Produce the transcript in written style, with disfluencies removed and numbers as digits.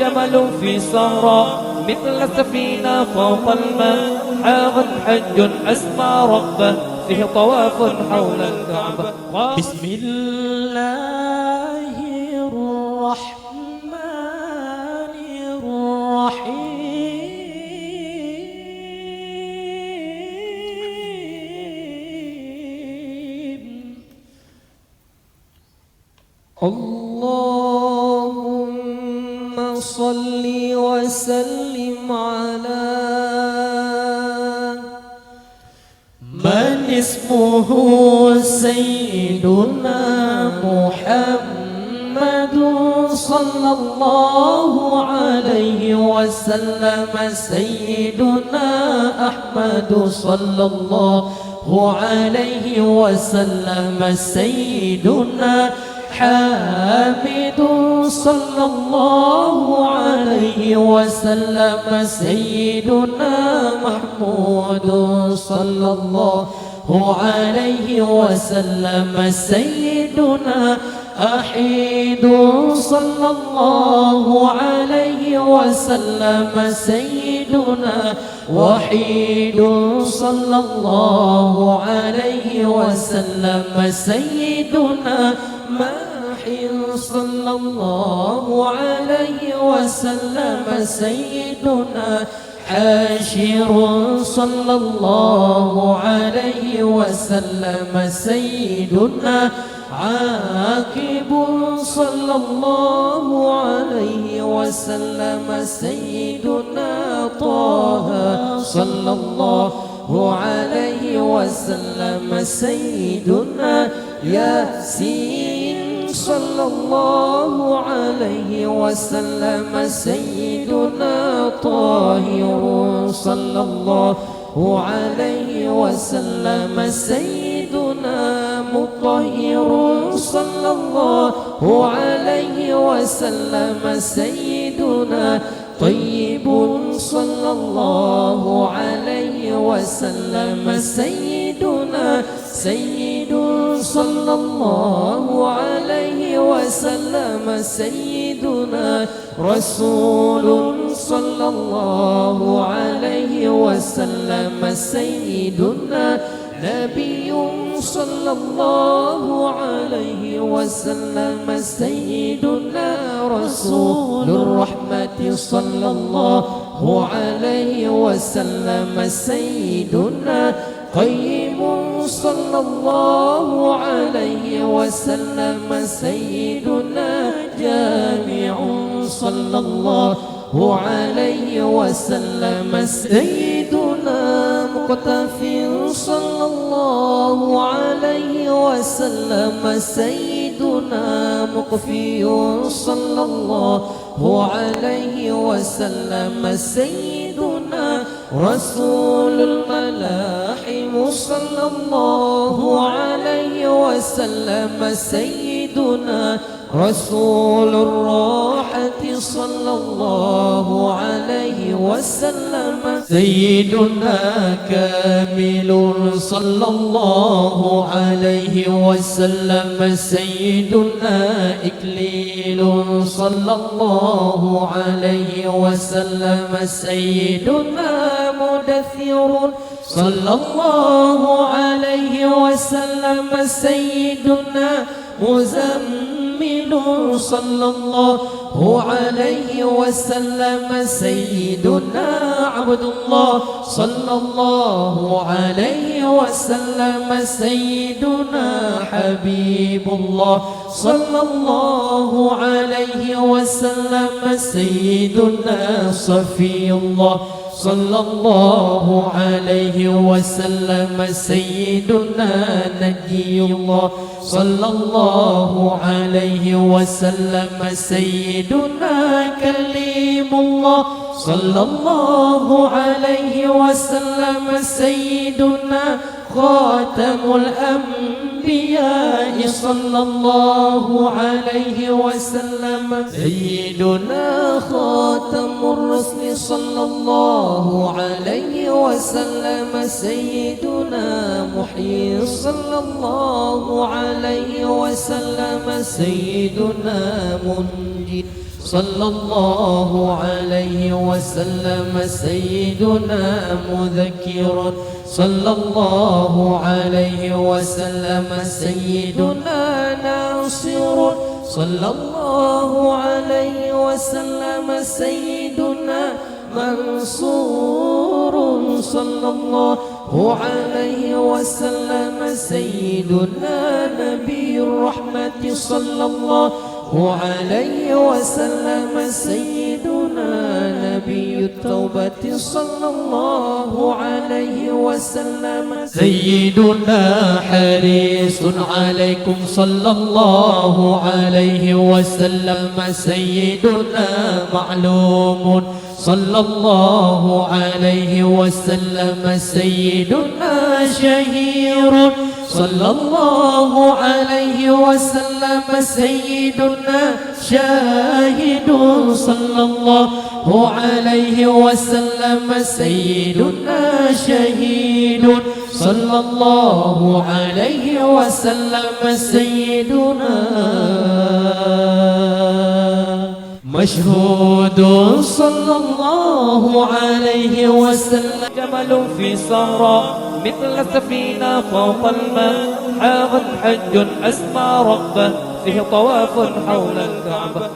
جمل في صحراء مثل سفينة فوق الماء حاغ حج أسمى ربه فيه طواف حول الكعبة. بسم الله الرحمن الرحيم. اللهم صل وسلم على من اسمه سيدنا محمد صلى الله عليه وسلم. سيدنا أحمد صلى الله عليه وسلم. سيدنا حامد صلى الله عليه وسلم. سيدنا محمود صلى الله عليه وسلم. سيدنا أحيد صلى الله عليه وسلم. سيدنا وحيد صلى الله عليه وسلم. سيدنا ماحٍ صلى الله عليه وسلم. سيدنا حاشر صلى الله عليه وسلم. سيدنا عاقب صلى الله عليه وسلم. سيدنا طه صلى الله عليه وسلم. سيدنا ياسين صلى الله عليه وسلم. سيدنا طاهر صلى الله عليه وسلم. سيدنا مطهر صلى الله عليه وسلم. سيدنا طيب صلى الله عليه وسلم. سيدنا سيد صلى الله عليه وسلم. سيدنا رسول صلى الله عليه وسلم. سيدنا نبي صلى الله عليه وسلم. سيدنا رسول الرحمة صلى الله عليه وسلم. سيدنا قيم صلى الله عليه وسلم. سيدنا جامع صلى الله عليه وسلم. سيدنا مقتفي صلى الله عليه وسلم. سيدنا مقفي صلى الله عليه وسلم. سيدنا رسول الملاحم صلى الله عليه وسلم. سيدنا رسول الراحة صلى الله عليه وسلم. سيدنا كامل صلى الله عليه وسلم. سيدنا إكليل صلى الله عليه وسلم. سيدنا مدثر صلى الله عليه وسلم. سيدنا مزمل صلى الله عليه وسلم. سيدنا عبد الله صلى الله عليه وسلم. سيدنا حبيب الله صلى الله عليه وسلم. سيدنا صفي الله صلى الله عليه وسلم. سيدنا نجي الله صلى الله عليه وسلم. سيدنا كليم الله صلى الله عليه وسلم. سيدنا خاتم الأنبياء صلى الله عليه وسلم. سيدنا خاتم الرسل صلى الله عليه وسلم. سيدنا محيي صلى الله عليه وسلم. سيدنا منجي صلى الله عليه وسلم سيدنا مذكر صلى الله عليه وسلم سيدنا ناصر صلى الله عليه وسلم سيدنا منصور صلى الله عليه وسلم سيدنا نبي الرحمة صلى الله عليه وسلم سيدنا نبي التوبة صلى الله عليه وسلم سيدنا حريص عليكم صلى الله عليه وسلم سيدنا معلوم صلى الله عليه وسلم سيدنا شهير صلى الله عليه وسلم سيدنا شاهد صلى الله عليه وسلم سيدنا شهيد صلى الله عليه وسلم سيدنا مشهود صلى الله عليه وسلم جمل في صحراء مثل سفينة فوق الماء حاغ حج أسمى ربه فيه طواف حول الكعبة